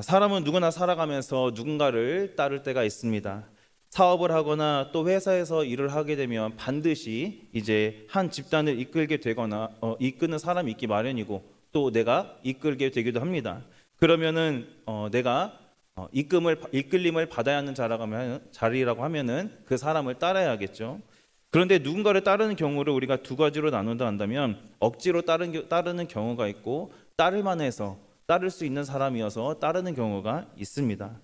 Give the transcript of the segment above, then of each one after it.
사람은 누구나 살아가면서 누군가를 따를 때가 있습니다. 사업을 하거나 또 회사에서 일을 하게 되면 반드시 이제 한 집단을 이끌게 되거나 이끄는 사람이 있기 마련이고 또 내가 이끌게 되기도 합니다. 그러면은 내가 이끌림을 받아야 하는 자리라고 하면은 그 사람을 따라야겠죠. 그런데 누군가를 따르는 경우를 우리가 두 가지로 나눈다 한다면 억지로 따르는 경우가 있고 따를 만해서 따를 수 있는 사람이어서 따르는 경우가 있습니다.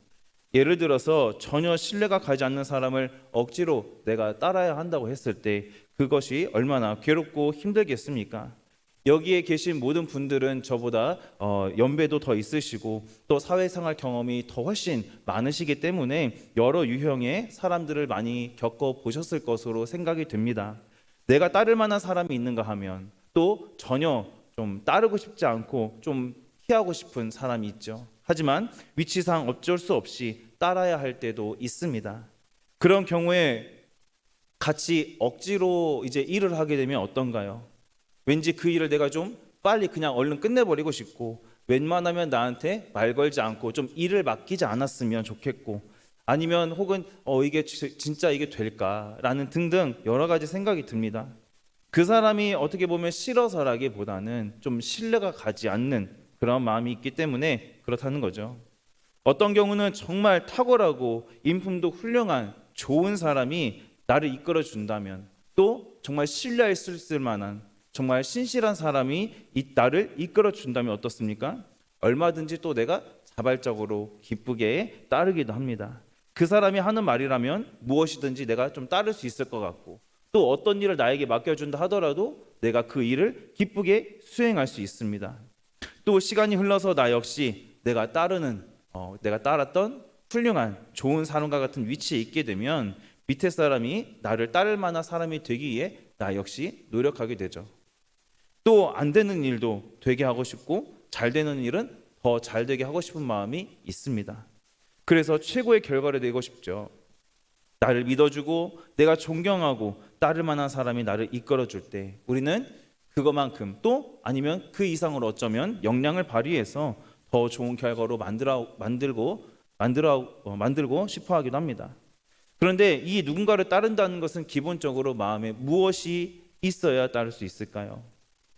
예를 들어서 전혀 신뢰가 가지 않는 사람을 억지로 내가 따라야 한다고 했을 때 그것이 얼마나 괴롭고 힘들겠습니까? 여기에 계신 모든 분들은 저보다 연배도 더 있으시고 또 사회생활 경험이 더 훨씬 많으시기 때문에 여러 유형의 사람들을 많이 겪어보셨을 것으로 생각이 됩니다. 내가 따를 만한 사람이 있는가 하면 또 전혀 좀 따르고 싶지 않고 좀 피하고 싶은 사람이 있죠. 하지만 위치상 어쩔 수 없이 따라야 할 때도 있습니다. 그런 경우에 같이 억지로 이제 일을 하게 되면 어떤가요? 왠지 그 일을 내가 좀 빨리 그냥 얼른 끝내버리고 싶고 웬만하면 나한테 말 걸지 않고 좀 일을 맡기지 않았으면 좋겠고 아니면 혹은 이게 진짜 이게 될까라는 등등 여러 가지 생각이 듭니다. 그 사람이 어떻게 보면 싫어서라기보다는 좀 신뢰가 가지 않는 그런 마음이 있기 때문에 그렇다는 거죠. 어떤 경우는 정말 탁월하고 인품도 훌륭한 좋은 사람이 나를 이끌어 준다면 또 정말 신뢰할 수 있을 만한 정말 신실한 사람이 나를 이끌어 준다면 어떻습니까? 얼마든지 또 내가 자발적으로 기쁘게 따르기도 합니다. 그 사람이 하는 말이라면 무엇이든지 내가 좀 따를 수 있을 것 같고 또 어떤 일을 나에게 맡겨준다 하더라도 내가 그 일을 기쁘게 수행할 수 있습니다. 또 시간이 흘러서 나 역시 내가 따랐던 훌륭한 좋은 사람과 같은 위치에 있게 되면 밑에 사람이 나를 따를 만한 사람이 되기 위해 나 역시 노력하게 되죠. 또 안 되는 일도 되게 하고 싶고 잘 되는 일은 더 잘 되게 하고 싶은 마음이 있습니다. 그래서 최고의 결과를 내고 싶죠. 나를 믿어주고 내가 존경하고 따를 만한 사람이 나를 이끌어줄 때 우리는 그것만큼 또 아니면 그 이상으로 어쩌면 역량을 발휘해서 더 좋은 결과로 만들고 싶어 하기도 합니다. 그런데 이 누군가를 따른다는 것은 기본적으로 마음에 무엇이 있어야 따를 수 있을까요?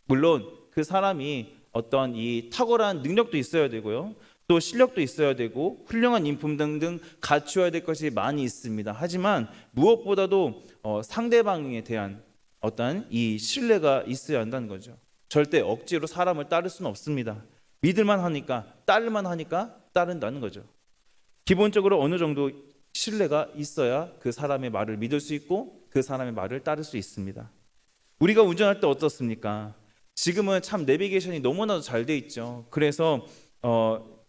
물론 그 사람이 어떤 이 탁월한 능력도 있어야 되고요. 또 실력도 있어야 되고 훌륭한 인품 등등 갖추어야 될 것이 많이 있습니다. 하지만 무엇보다도 상대방에 대한 어떤 이 신뢰가 있어야 한다는 거죠. 절대 억지로 사람을 따를 수는 없습니다. 믿을만 하니까 따를만 하니까 따른다는 거죠. 기본적으로 어느 정도 신뢰가 있어야 그 사람의 말을 믿을 수 있고 그 사람의 말을 따를 수 있습니다. 우리가 운전할 때 어떻습니까? 지금은 참 내비게이션이 너무나도 잘 돼 있죠. 그래서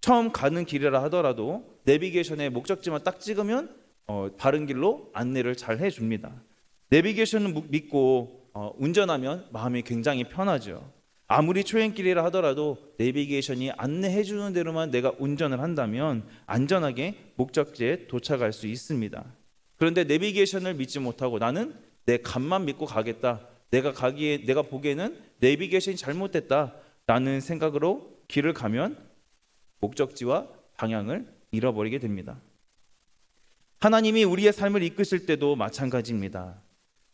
처음 가는 길이라 하더라도 내비게이션의 목적지만 딱 찍으면 바른 길로 안내를 잘 해줍니다. 내비게이션을 믿고 운전하면 마음이 굉장히 편하죠. 아무리 초행길이라 하더라도 내비게이션이 안내해 주는 대로만 내가 운전을 한다면 안전하게 목적지에 도착할 수 있습니다. 그런데 내비게이션을 믿지 못하고 나는 내 감만 믿고 가겠다. 내가 보기에는 내비게이션이 잘못됐다라는 생각으로 길을 가면 목적지와 방향을 잃어버리게 됩니다. 하나님이 우리의 삶을 이끄실 때도 마찬가지입니다.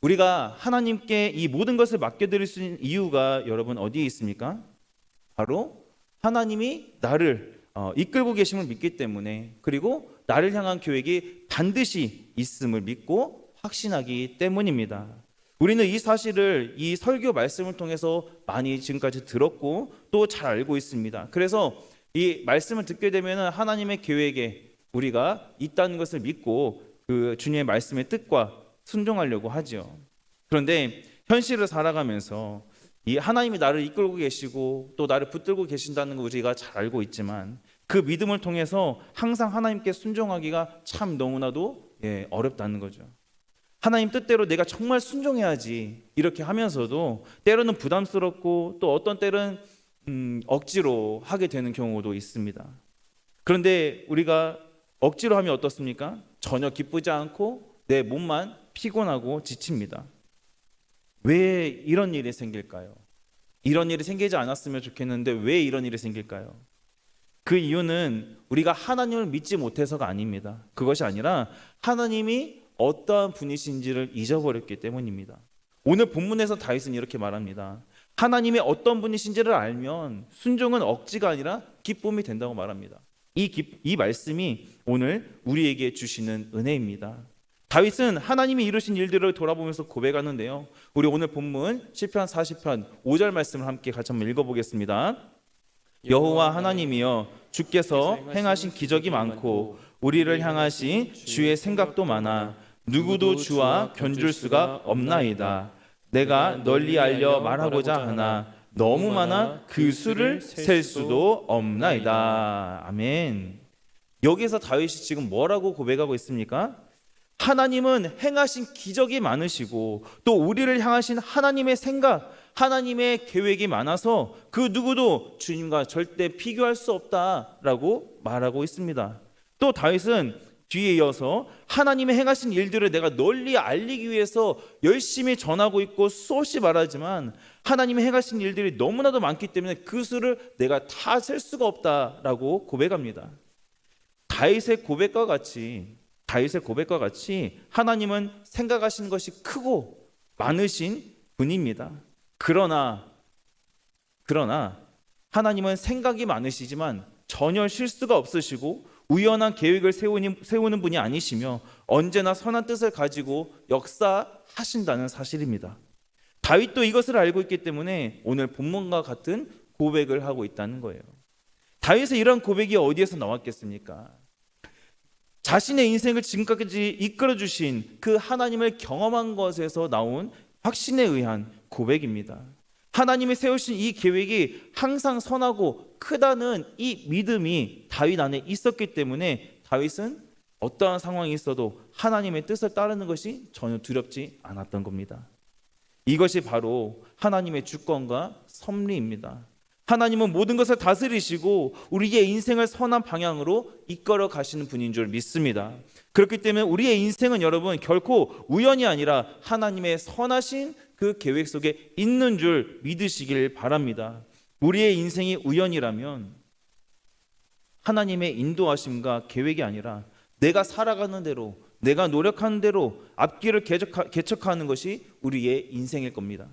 우리가 하나님께 이 모든 것을 맡겨드릴 수 있는 이유가 여러분 어디에 있습니까? 바로 하나님이 나를 이끌고 계심을 믿기 때문에 그리고 나를 향한 계획이 반드시 있음을 믿고 확신하기 때문입니다. 우리는 이 사실을 이 설교 말씀을 통해서 많이 지금까지 들었고 또 잘 알고 있습니다. 그래서 이 말씀을 듣게 되면 하나님의 계획에 우리가 있다는 것을 믿고 그 주님의 말씀의 뜻과 순종하려고 하죠. 그런데 현실을 살아가면서 이 하나님이 나를 이끌고 계시고 또 나를 붙들고 계신다는 거 우리가 잘 알고 있지만 그 믿음을 통해서 항상 하나님께 순종하기가 참 너무나도 어렵다는 거죠. 하나님 뜻대로 내가 정말 순종해야지 이렇게 하면서도 때로는 부담스럽고 또 어떤 때는 억지로 하게 되는 경우도 있습니다. 그런데 우리가 억지로 하면 어떻습니까? 전혀 기쁘지 않고 내 몸만 피곤하고 지칩니다. 왜 이런 일이 생길까요? 이런 일이 생기지 않았으면 좋겠는데 왜 이런 일이 생길까요? 그 이유는 우리가 하나님을 믿지 못해서가 아닙니다. 그것이 아니라 하나님이 어떠한 분이신지를 잊어버렸기 때문입니다. 오늘 본문에서 다윗은 이렇게 말합니다. 하나님이 어떤 분이신지를 알면 순종은 억지가 아니라 기쁨이 된다고 말합니다. 이 말씀이 오늘 우리에게 주시는 은혜입니다. 다윗은 하나님이 이루신 일들을 돌아보면서 고백하는데요. 우리 오늘 본문 시편 40편 5절 말씀을 함께 같이 한번 읽어보겠습니다. 여호와 하나님이여 주께서 행하신 기적이 많고 우리를 향하신 주의 생각도 많아 누구도 주와 견줄 수가 없나이다. 내가 널리 알려 말하고자 하나 너무 많아 그 수를 셀 수도 없나이다. 아멘. 여기서 다윗이 지금 뭐라고 고백하고 있습니까? 하나님은 행하신 기적이 많으시고 또 우리를 향하신 하나님의 생각, 하나님의 계획이 많아서 그 누구도 주님과 절대 비교할 수 없다라고 말하고 있습니다. 또 다윗은 뒤에 이어서 하나님의 행하신 일들을 내가 널리 알리기 위해서 열심히 전하고 있고 수없이 말하지만 하나님의 행하신 일들이 너무나도 많기 때문에 그 수를 내가 다 셀 수가 없다라고 고백합니다. 다윗의 고백과 같이 하나님은 생각하시는 것이 크고 많으신 분입니다. 그러나 하나님은 생각이 많으시지만 전혀 실수가 없으시고 우연한 계획을 세우는 분이 아니시며 언제나 선한 뜻을 가지고 역사하신다는 사실입니다. 다윗도 이것을 알고 있기 때문에 오늘 본문과 같은 고백을 하고 있다는 거예요. 다윗의 이런 고백이 어디에서 나왔겠습니까? 자신의 인생을 지금까지 이끌어 주신 그 하나님을 경험한 것에서 나온 확신에 의한 고백입니다. 하나님이 세우신 이 계획이 항상 선하고 크다는 이 믿음이 다윗 안에 있었기 때문에 다윗은 어떠한 상황이 있어도 하나님의 뜻을 따르는 것이 전혀 두렵지 않았던 겁니다. 이것이 바로 하나님의 주권과 섭리입니다. 하나님은 모든 것을 다스리시고 우리의 인생을 선한 방향으로 이끌어 가시는 분인 줄 믿습니다. 그렇기 때문에 우리의 인생은 여러분 결코 우연이 아니라 하나님의 선하신 그 계획 속에 있는 줄 믿으시길 바랍니다. 우리의 인생이 우연이라면 하나님의 인도하심과 계획이 아니라 내가 살아가는 대로, 내가 노력하는 대로 앞길을 개척하는 것이 우리의 인생일 겁니다.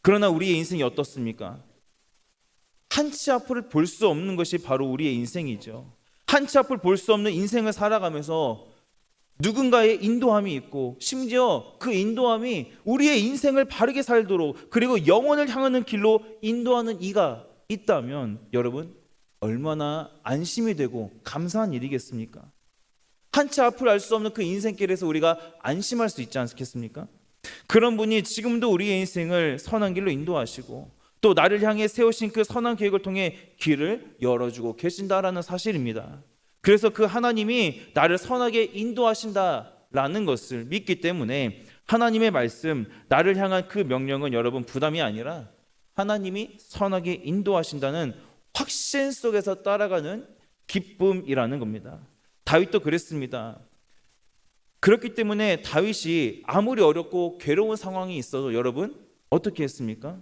그러나 우리의 인생이 어떻습니까? 한치 앞을 볼 수 없는 것이 바로 우리의 인생이죠. 한치 앞을 볼 수 없는 인생을 살아가면서 누군가의 인도함이 있고 심지어 그 인도함이 우리의 인생을 바르게 살도록 그리고 영혼을 향하는 길로 인도하는 이가 있다면 여러분 얼마나 안심이 되고 감사한 일이겠습니까? 한치 앞을 알 수 없는 그 인생길에서 우리가 안심할 수 있지 않겠습니까? 그런 분이 지금도 우리의 인생을 선한 길로 인도하시고 또 나를 향해 세우신 그 선한 계획을 통해 길을 열어주고 계신다라는 사실입니다. 그래서 그 하나님이 나를 선하게 인도하신다라는 것을 믿기 때문에 하나님의 말씀, 나를 향한 그 명령은 여러분 부담이 아니라 하나님이 선하게 인도하신다는 확신 속에서 따라가는 기쁨이라는 겁니다. 다윗도 그랬습니다. 그렇기 때문에 다윗이 아무리 어렵고 괴로운 상황이 있어도 여러분 어떻게 했습니까?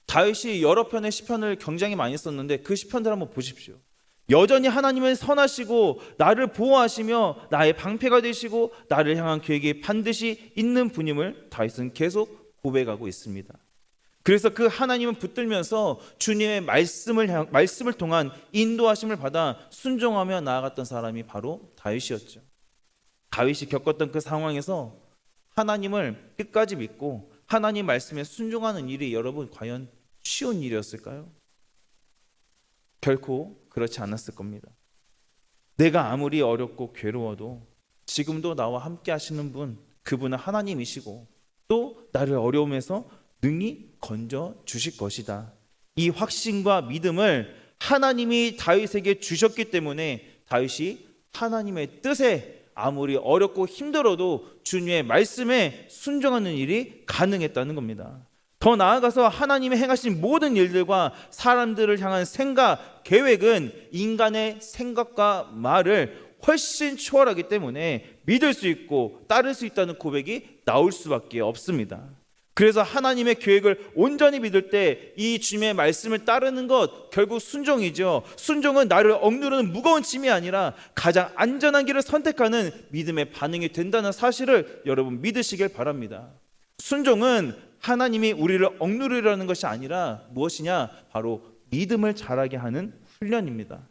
다윗이 여러 편의 시편을 굉장히 많이 썼는데 그 시편들 한번 보십시오. 여전히 하나님은 선하시고 나를 보호하시며 나의 방패가 되시고 나를 향한 계획이 반드시 있는 분임을 다윗은 계속 고백하고 있습니다. 그래서 그 하나님은 붙들면서 주님의 말씀을 통한 인도하심을 받아 순종하며 나아갔던 사람이 바로 다윗이었죠. 다윗이 겪었던 그 상황에서 하나님을 끝까지 믿고 하나님 말씀에 순종하는 일이 여러분 과연 쉬운 일이었을까요? 결코 그렇지 않았을 겁니다. 내가 아무리 어렵고 괴로워도 지금도 나와 함께 하시는 분, 그분은 하나님이시고 또 나를 어려움에서 능히 건져 주실 것이다. 이 확신과 믿음을 하나님이 다윗에게 주셨기 때문에 다윗이 하나님의 뜻에 아무리 어렵고 힘들어도 주님의 말씀에 순종하는 일이 가능했다는 겁니다. 더 나아가서 하나님이 행하신 모든 일들과 사람들을 향한 생각, 계획은 인간의 생각과 말을 훨씬 초월하기 때문에 믿을 수 있고 따를 수 있다는 고백이 나올 수밖에 없습니다. 그래서 하나님의 계획을 온전히 믿을 때 이 주님의 말씀을 따르는 것 결국 순종이죠. 순종은 나를 억누르는 무거운 짐이 아니라 가장 안전한 길을 선택하는 믿음의 반응이 된다는 사실을 여러분 믿으시길 바랍니다. 순종은 하나님이 우리를 억누르려는 것이 아니라 무엇이냐? 바로 믿음을 자라게 하는 훈련입니다.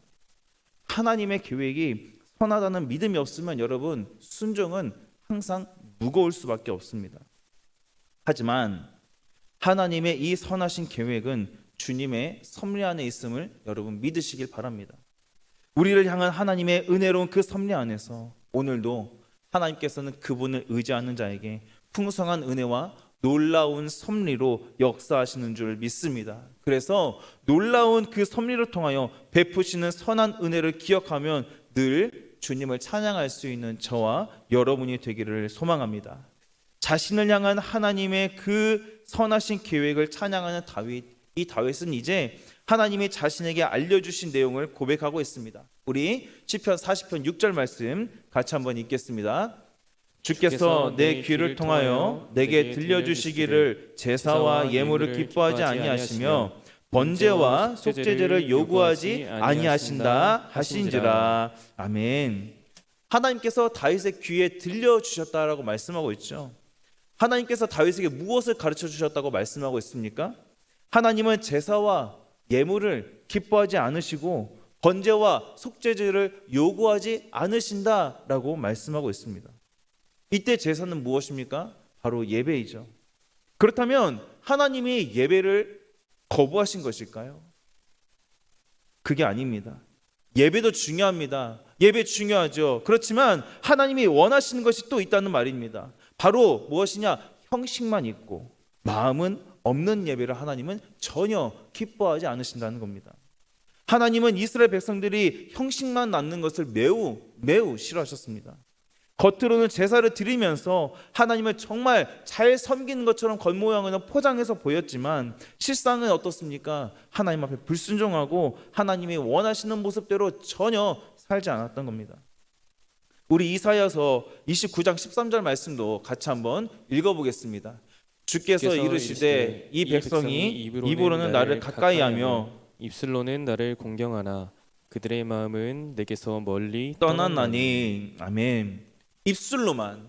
하나님의 계획이 선하다는 믿음이 없으면 여러분 순종은 항상 무거울 수밖에 없습니다. 하지만 하나님의 이 선하신 계획은 주님의 섭리 안에 있음을 여러분 믿으시길 바랍니다. 우리를 향한 하나님의 은혜로운 그 섭리 안에서 오늘도 하나님께서는 그분을 의지하는 자에게 풍성한 은혜와 놀라운 섭리로 역사하시는 줄 믿습니다. 그래서 놀라운 그 섭리를 통하여 베푸시는 선한 은혜를 기억하면 늘 주님을 찬양할 수 있는 저와 여러분이 되기를 소망합니다. 자신을 향한 하나님의 그 선하신 계획을 찬양하는 다윗, 이 다윗은 이제 하나님이 자신에게 알려주신 내용을 고백하고 있습니다. 우리 시편 40편 6절 말씀 같이 한번 읽겠습니다. 주께서 내 귀를 통하여 내게 들려주시기를 제사와 예물을 기뻐하지 아니하시며 번제와 속죄제를 요구하지 아니하신다 하신지라. 아멘. 하나님께서 다윗의 귀에 들려주셨다라고 말씀하고 있죠. 하나님께서 다윗에게 무엇을 가르쳐 주셨다고 말씀하고 있습니까? 하나님은 제사와 예물을 기뻐하지 않으시고 번제와 속죄제를 요구하지 않으신다라고 말씀하고 있습니다. 이때 제사는 무엇입니까? 바로 예배이죠. 그렇다면 하나님이 예배를 거부하신 것일까요? 그게 아닙니다. 예배도 중요합니다. 예배 중요하죠. 그렇지만 하나님이 원하시는 것이 또 있다는 말입니다. 바로 무엇이냐? 형식만 있고 마음은 없는 예배를 하나님은 전혀 기뻐하지 않으신다는 겁니다. 하나님은 이스라엘 백성들이 형식만 낳는 것을 매우 싫어하셨습니다. 겉으로는 제사를 드리면서 하나님을 정말 잘 섬기는 것처럼 겉모양은 포장해서 보였지만 실상은 어떻습니까? 하나님 앞에 불순종하고 하나님이 원하시는 모습대로 전혀 살지 않았던 겁니다. 우리 이사야서 29장 13절 말씀도 같이 한번 읽어보겠습니다. 주께서 이르시되 이 백성이 입으로는 나를 가까이하며 입술로는 나를 공경하나 그들의 마음은 내게서 멀리 떠났나니. 아멘. 입술로만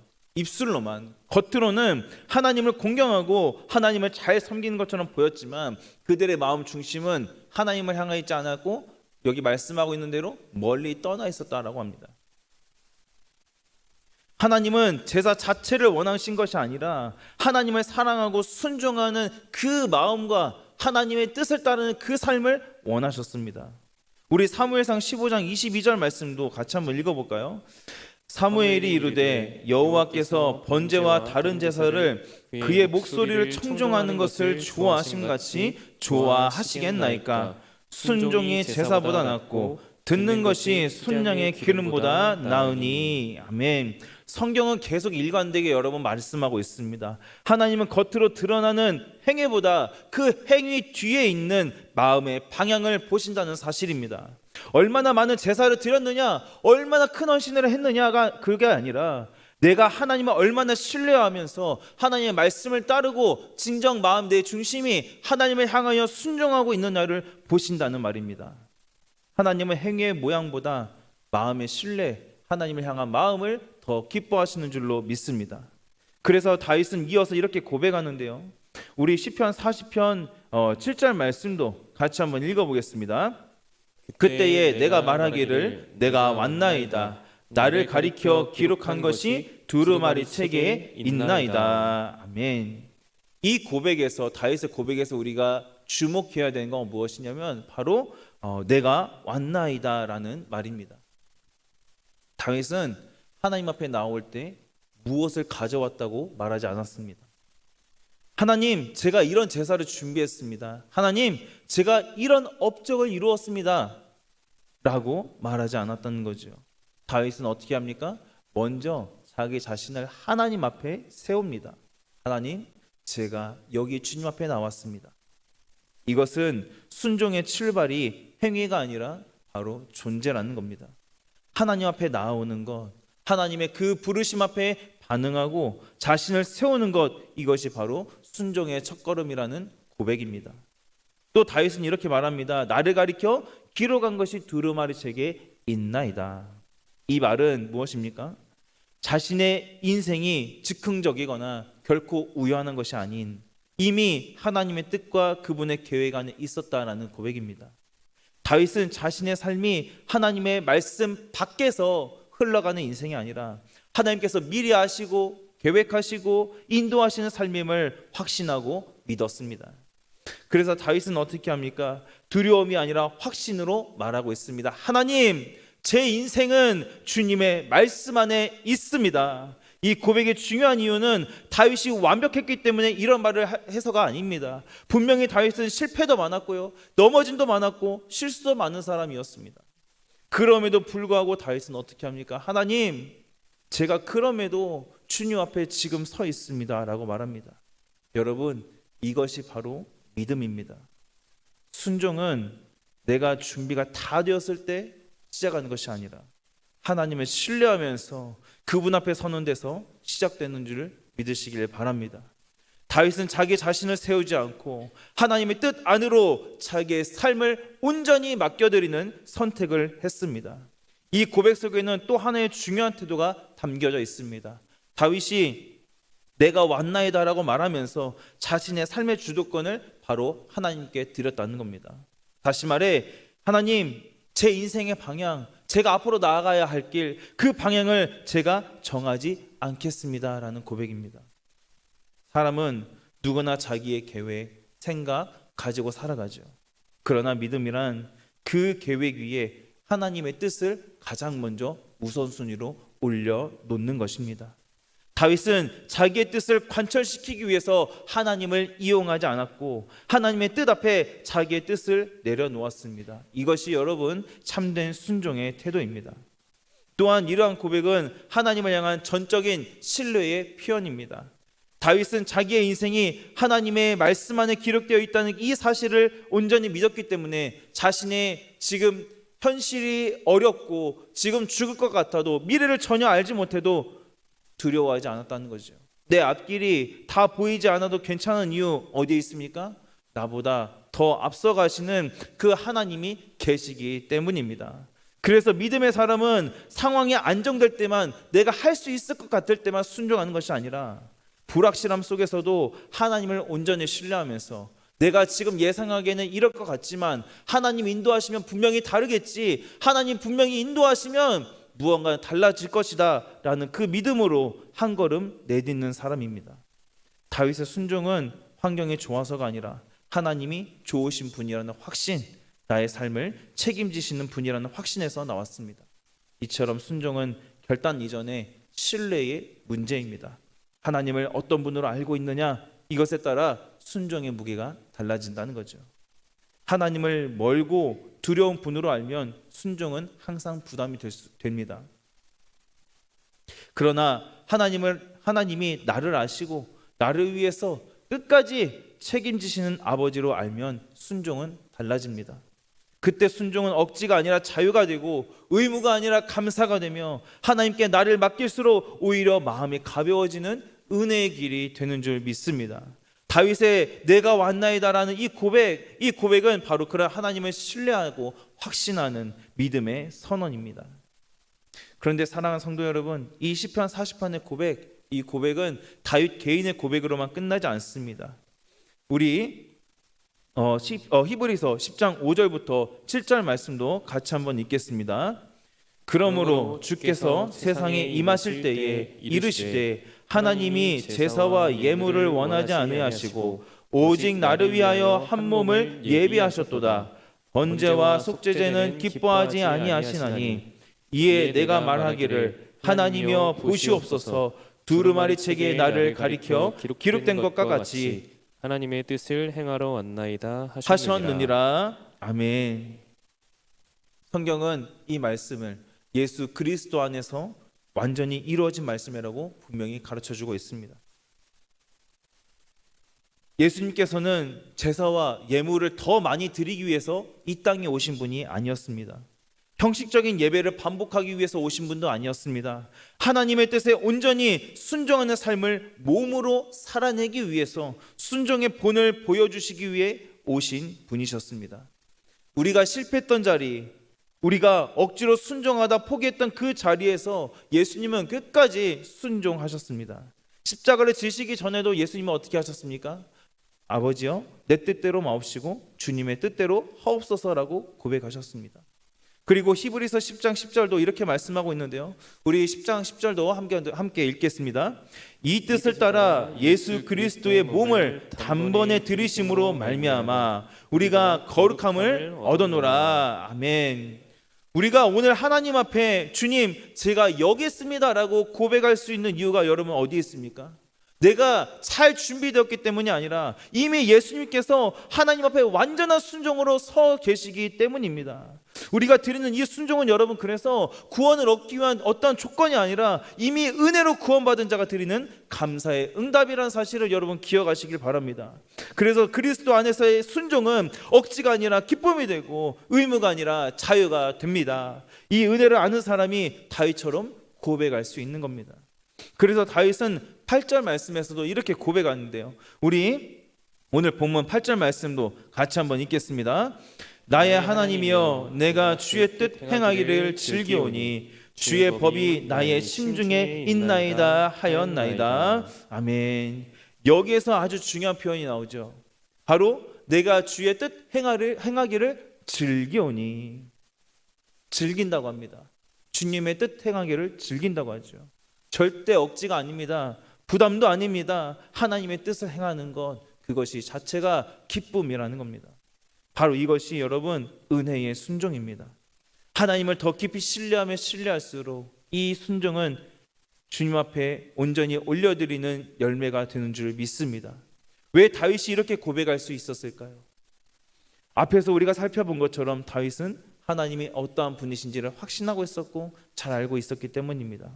겉으로는 하나님을 공경하고 하나님을 잘 섬기는 것처럼 보였지만 그들의 마음 중심은 하나님을 향해 있지 않았고 여기 말씀하고 있는 대로 멀리 떠나 있었다라고 합니다. 하나님은 제사 자체를 원하신 것이 아니라 하나님을 사랑하고 순종하는 그 마음과 하나님의 뜻을 따르는 그 삶을 원하셨습니다. 우리 사무엘상 15장 22절 말씀도 같이 한번 읽어볼까요? 사무엘이 이르되 여호와께서 번제와 다른 제사를 그의 목소리를 청종하는 것을 좋아하심같이 좋아하시겠나이까. 순종이 제사보다 낫고 듣는 것이 순양의 기름보다 나으니. 아멘. 성경은 계속 일관되게 여러 번 말씀하고 있습니다. 하나님은 겉으로 드러나는 행위보다 그 행위 뒤에 있는 마음의 방향을 보신다는 사실입니다. 얼마나 많은 제사를 드렸느냐, 얼마나 큰 헌신을 했느냐가 그게 아니라 내가 하나님을 얼마나 신뢰하면서 하나님의 말씀을 따르고 진정 마음 내 중심이 하나님을 향하여 순종하고 있느냐를 보신다는 말입니다. 하나님은 행위의 모양보다 마음의 신뢰, 하나님을 향한 마음을 더 기뻐하시는 줄로 믿습니다. 그래서 다윗은 이어서 이렇게 고백하는데요. 우리 시편 40편 7절 말씀도 같이 한번 읽어보겠습니다. 그때에 내가 말하기를 내가 왔나이다. 나를 가리켜 기록한 것이 두루마리 책에 있나이다. 아멘. 이 고백에서 다윗의 고백에서 우리가 주목해야 되는 건 무엇이냐면 바로 내가 왔나이다라는 말입니다. 다윗은 하나님 앞에 나올 때 무엇을 가져왔다고 말하지 않았습니다. 하나님, 제가 이런 제사를 준비했습니다. 하나님, 제가 이런 업적을 이루었습니다. 라고 말하지 않았다는 거죠. 다윗은 어떻게 합니까? 먼저 자기 자신을 하나님 앞에 세웁니다. 하나님, 제가 여기 주님 앞에 나왔습니다. 이것은 순종의 출발이 행위가 아니라 바로 존재라는 겁니다. 하나님 앞에 나오는 것, 하나님의 그 부르심 앞에 반응하고 자신을 세우는 것, 이것이 바로 순종의 첫걸음이라는 고백입니다. 또 다윗은 이렇게 말합니다. 나를 가리켜 기록한 것이 두루마리 책에 있나이다. 이 말은 무엇입니까? 자신의 인생이 즉흥적이거나 결코 우연한 것이 아닌 이미 하나님의 뜻과 그분의 계획 안에 있었다라는 고백입니다. 다윗은 자신의 삶이 하나님의 말씀 밖에서 흘러가는 인생이 아니라 하나님께서 미리 아시고 계획하시고 인도하시는 삶임을 확신하고 믿었습니다. 그래서 다윗은 어떻게 합니까? 두려움이 아니라 확신으로 말하고 있습니다. 하나님, 제 인생은 주님의 말씀 안에 있습니다. 이 고백의 중요한 이유는 다윗이 완벽했기 때문에 이런 말을 해서가 아닙니다. 분명히 다윗은 실패도 많았고요, 넘어짐도 많았고 실수도 많은 사람이었습니다. 그럼에도 불구하고 다윗은 어떻게 합니까? 하나님, 제가 그럼에도 주님 앞에 지금 서 있습니다 라고 말합니다. 여러분, 이것이 바로 믿음입니다. 순종은 내가 준비가 다 되었을 때 시작하는 것이 아니라 하나님을 신뢰하면서 그분 앞에 서는 데서 시작되는 줄 믿으시길 바랍니다. 다윗은 자기 자신을 세우지 않고 하나님의 뜻 안으로 자기의 삶을 온전히 맡겨드리는 선택을 했습니다. 이 고백 속에는 또 하나의 중요한 태도가 담겨져 있습니다. 다윗이 내가 왔나이다 라고 말하면서 자신의 삶의 주도권을 바로 하나님께 드렸다는 겁니다. 다시 말해, 하나님, 제 인생의 방향, 제가 앞으로 나아가야 할 길, 그 방향을 제가 정하지 않겠습니다 라는 고백입니다. 사람은 누구나 자기의 계획, 생각 가지고 살아가죠. 그러나 믿음이란 그 계획 위에 하나님의 뜻을 가장 먼저 우선순위로 올려놓는 것입니다. 다윗은 자기의 뜻을 관철시키기 위해서 하나님을 이용하지 않았고 하나님의 뜻 앞에 자기의 뜻을 내려놓았습니다. 이것이 여러분 참된 순종의 태도입니다. 또한 이러한 고백은 하나님을 향한 전적인 신뢰의 표현입니다. 다윗은 자기의 인생이 하나님의 말씀 안에 기록되어 있다는 이 사실을 온전히 믿었기 때문에 자신의 지금 현실이 어렵고 지금 죽을 것 같아도 미래를 전혀 알지 못해도 두려워하지 않았다는 거죠. 내 앞길이 다 보이지 않아도 괜찮은 이유 어디에 있습니까? 나보다 더 앞서가시는 그 하나님이 계시기 때문입니다. 그래서 믿음의 사람은 상황이 안정될 때만, 내가 할 수 있을 것 같을 때만 순종하는 것이 아니라 불확실함 속에서도 하나님을 온전히 신뢰하면서 내가 지금 예상하기에는 이럴 것 같지만 하나님 인도하시면 분명히 다르겠지, 하나님 분명히 인도하시면 무언가 달라질 것이다 라는 그 믿음으로 한 걸음 내딛는 사람입니다. 다윗의 순종은 환경이 좋아서가 아니라 하나님이 좋으신 분이라는 확신, 나의 삶을 책임지시는 분이라는 확신에서 나왔습니다. 이처럼 순종은 결단 이전에 신뢰의 문제입니다. 하나님을 어떤 분으로 알고 있느냐, 이것에 따라 순종의 무게가 달라진다는 거죠. 하나님을 멀고 두려운 분으로 알면 순종은 항상 부담이 됩니다. 그러나 하나님이 나를 아시고 나를 위해서 끝까지 책임지시는 아버지로 알면 순종은 달라집니다. 그때 순종은 억지가 아니라 자유가 되고 의무가 아니라 감사가 되며 하나님께 나를 맡길수록 오히려 마음이 가벼워지는 은혜의 길이 되는 줄 믿습니다. 다윗의 내가 왔나이다라는 이 고백은 바로 그런 하나님을 신뢰하고 확신하는 믿음의 선언입니다. 그런데 사랑하는 성도 여러분, 이 시편 40편의 고백, 이 고백은 다윗 개인의 고백으로만 끝나지 않습니다. 우리 히브리서 10장 5절부터 7절 말씀도 같이 한번 읽겠습니다. 그러므로 주께서 세상에 임하실 때에 이르시되 하나님이 제사와 예물을 원하지 아니하시고 오직 나를 위하여 한 몸을 예비하셨도다. 번제와 속죄제는 기뻐하지 아니하시나니 이에 내가 말하기를 하나님이여 보시옵소서, 두루마리 책에 나를 가리켜 기록된 것과 같이 하나님의 뜻을 행하러 왔나이다 하셨느니라. 아멘. 성경은 이 말씀을 예수 그리스도 안에서 완전히 이루어진 말씀이라고 분명히 가르쳐주고 있습니다. 예수님께서는 제사와 예물을 더 많이 드리기 위해서 이 땅에 오신 분이 아니었습니다. 형식적인 예배를 반복하기 위해서 오신 분도 아니었습니다. 하나님의 뜻에 온전히 순종하는 삶을 몸으로 살아내기 위해서 순종의 본을 보여주시기 위해 오신 분이셨습니다. 우리가 실패했던 자리, 우리가 억지로 순종하다 포기했던 그 자리에서 예수님은 끝까지 순종하셨습니다. 십자가를 지시기 전에도 예수님은 어떻게 하셨습니까? 아버지여, 내 뜻대로 마옵시고 주님의 뜻대로 하옵소서라고 고백하셨습니다. 그리고 히브리서 10장 10절도 이렇게 말씀하고 있는데요. 우리 10장 10절도 함께 읽겠습니다. 이 뜻을 따라 예수 그리스도의 몸을 단번에 들이심으로 말미암아 우리가 거룩함을 얻어노라. 아멘. 우리가 오늘 하나님 앞에 주님 제가 여기 있습니다라고 고백할 수 있는 이유가 여러분 어디에 있습니까? 내가 잘 준비되었기 때문이 아니라 이미 예수님께서 하나님 앞에 완전한 순종으로 서 계시기 때문입니다. 우리가 드리는 이 순종은 여러분 그래서 구원을 얻기 위한 어떤 조건이 아니라 이미 은혜로 구원받은 자가 드리는 감사의 응답이라는 사실을 여러분 기억하시길 바랍니다. 그래서 그리스도 안에서의 순종은 억지가 아니라 기쁨이 되고 의무가 아니라 자유가 됩니다. 이 은혜를 아는 사람이 다윗처럼 고백할 수 있는 겁니다. 그래서 다윗은 8절 말씀에서도 이렇게 고백하는데요. 우리 오늘 본문 8절 말씀도 같이 한번 읽겠습니다. 나의 하나님이여 내가 주의 뜻 행하기를 즐기오니 주의 법이 나의 심중에 있나이다 하였나이다. 아멘. 여기에서 아주 중요한 표현이 나오죠. 바로 내가 주의 뜻 행하기를 즐기오니. 즐긴다고 합니다. 주님의 뜻 행하기를 즐긴다고 하죠. 절대 억지가 아닙니다. 부담도 아닙니다. 하나님의 뜻을 행하는 것, 그것이 자체가 기쁨이라는 겁니다. 바로 이것이 여러분 은혜의 순종입니다. 하나님을 더 깊이 신뢰하면 신뢰할수록 이 순종은 주님 앞에 온전히 올려드리는 열매가 되는 줄 믿습니다. 왜 다윗이 이렇게 고백할 수 있었을까요? 앞에서 우리가 살펴본 것처럼 다윗은 하나님이 어떠한 분이신지를 확신하고 있었고 잘 알고 있었기 때문입니다.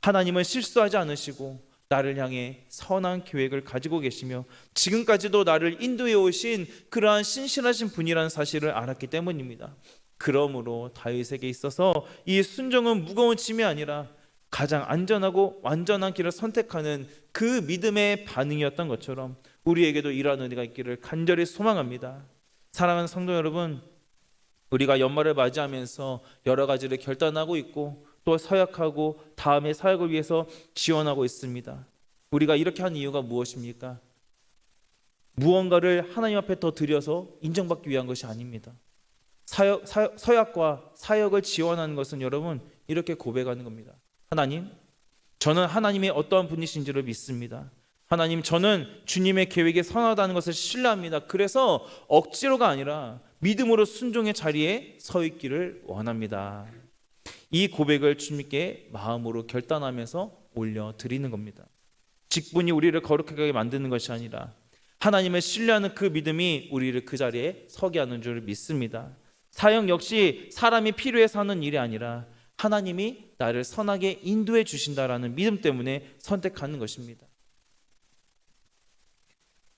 하나님은 실수하지 않으시고 나를 향해 선한 계획을 가지고 계시며 지금까지도 나를 인도해 오신 그러한 신실하신 분이라는 사실을 알았기 때문입니다. 그러므로 다윗에게 있어서 이 순종은 무거운 짐이 아니라 가장 안전하고 완전한 길을 선택하는 그 믿음의 반응이었던 것처럼 우리에게도 이러한 은혜가 있기를 간절히 소망합니다. 사랑하는 성도 여러분, 우리가 연말을 맞이하면서 여러 가지를 결단하고 있고 또 서약하고 다음의 사역을 위해서 지원하고 있습니다. 우리가 이렇게 한 이유가 무엇입니까? 무언가를 하나님 앞에 더 드려서 인정받기 위한 것이 아닙니다. 서약과 사역을 지원하는 것은 여러분 이렇게 고백하는 겁니다. 하나님, 저는 하나님의 어떠한 분이신지를 믿습니다. 하나님, 저는 주님의 계획에 선하다는 것을 신뢰합니다. 그래서 억지로가 아니라 믿음으로 순종의 자리에 서 있기를 원합니다. 이 고백을 주님께 마음으로 결단하면서 올려드리는 겁니다. 직분이 우리를 거룩하게 만드는 것이 아니라 하나님을 신뢰하는 그 믿음이 우리를 그 자리에 서게 하는 줄 믿습니다. 사역 역시 사람이 필요해서 하는 일이 아니라 하나님이 나를 선하게 인도해 주신다라는 믿음 때문에 선택하는 것입니다.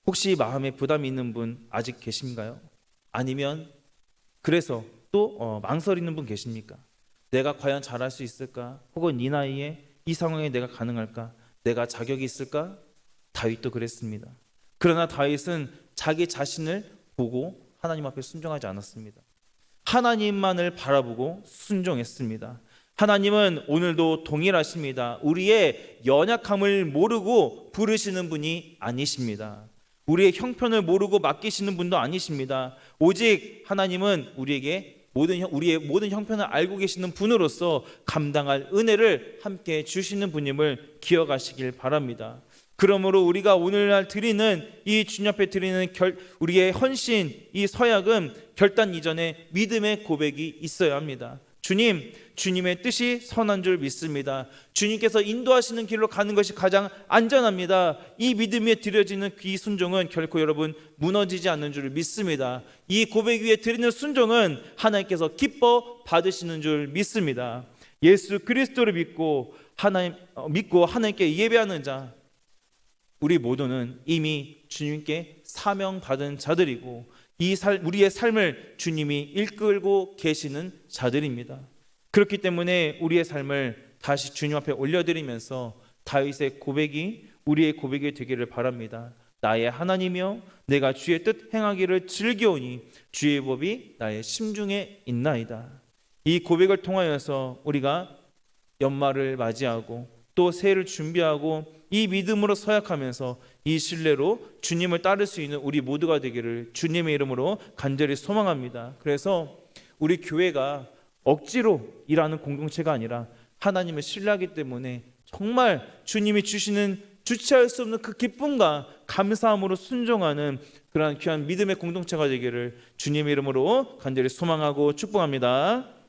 혹시 마음에 부담이 있는 분 아직 계신가요? 아니면 그래서 또 망설이는 분 계십니까? 내가 과연 잘할 수 있을까? 혹은 이 나이에 이 상황에 내가 가능할까? 내가 자격이 있을까? 다윗도 그랬습니다. 그러나 다윗은 자기 자신을 보고 하나님 앞에 순종하지 않았습니다. 하나님만을 바라보고 순종했습니다. 하나님은 오늘도 동일하십니다. 우리의 연약함을 모르고 부르시는 분이 아니십니다. 우리의 형편을 모르고 맡기시는 분도 아니십니다. 오직 하나님은 우리의 모든 형편을 알고 계시는 분으로서 감당할 은혜를 함께 주시는 분임을 기억하시길 바랍니다. 그러므로 우리가 오늘날 드리는 이 주님 앞에 드리는 우리의 헌신, 이 서약은 결단 이전에 믿음의 고백이 있어야 합니다. 주님, 주님의 뜻이 선한 줄 믿습니다. 주님께서 인도하시는 길로 가는 것이 가장 안전합니다. 이 믿음에 드려지는 이 순종은 결코 여러분 무너지지 않는 줄 믿습니다. 이 고백 위에 드리는 순종은 하나님께서 기뻐 받으시는 줄 믿습니다. 예수 그리스도를 믿고 하나님께 예배하는 자, 우리 모두는 이미 주님께 사명받은 자들이고 우리의 삶을 주님이 이끌고 계시는 자들입니다. 그렇기 때문에 우리의 삶을 다시 주님 앞에 올려드리면서 다윗의 고백이 우리의 고백이 되기를 바랍니다. 나의 하나님이여 내가 주의 뜻 행하기를 즐겨오니 주의 법이 나의 심중에 있나이다. 이 고백을 통하여서 우리가 연말을 맞이하고 또 새해를 준비하고 이 믿음으로 서약하면서 이 신뢰로 주님을 따를 수 있는 우리 모두가 되기를 주님의 이름으로 간절히 소망합니다. 그래서 우리 교회가 억지로 일하는 공동체가 아니라 하나님을 신뢰하기 때문에 정말 주님이 주시는 주체할 수 없는 그 기쁨과 감사함으로 순종하는 그러한 귀한 믿음의 공동체가 되기를 주님의 이름으로 간절히 소망하고 축복합니다.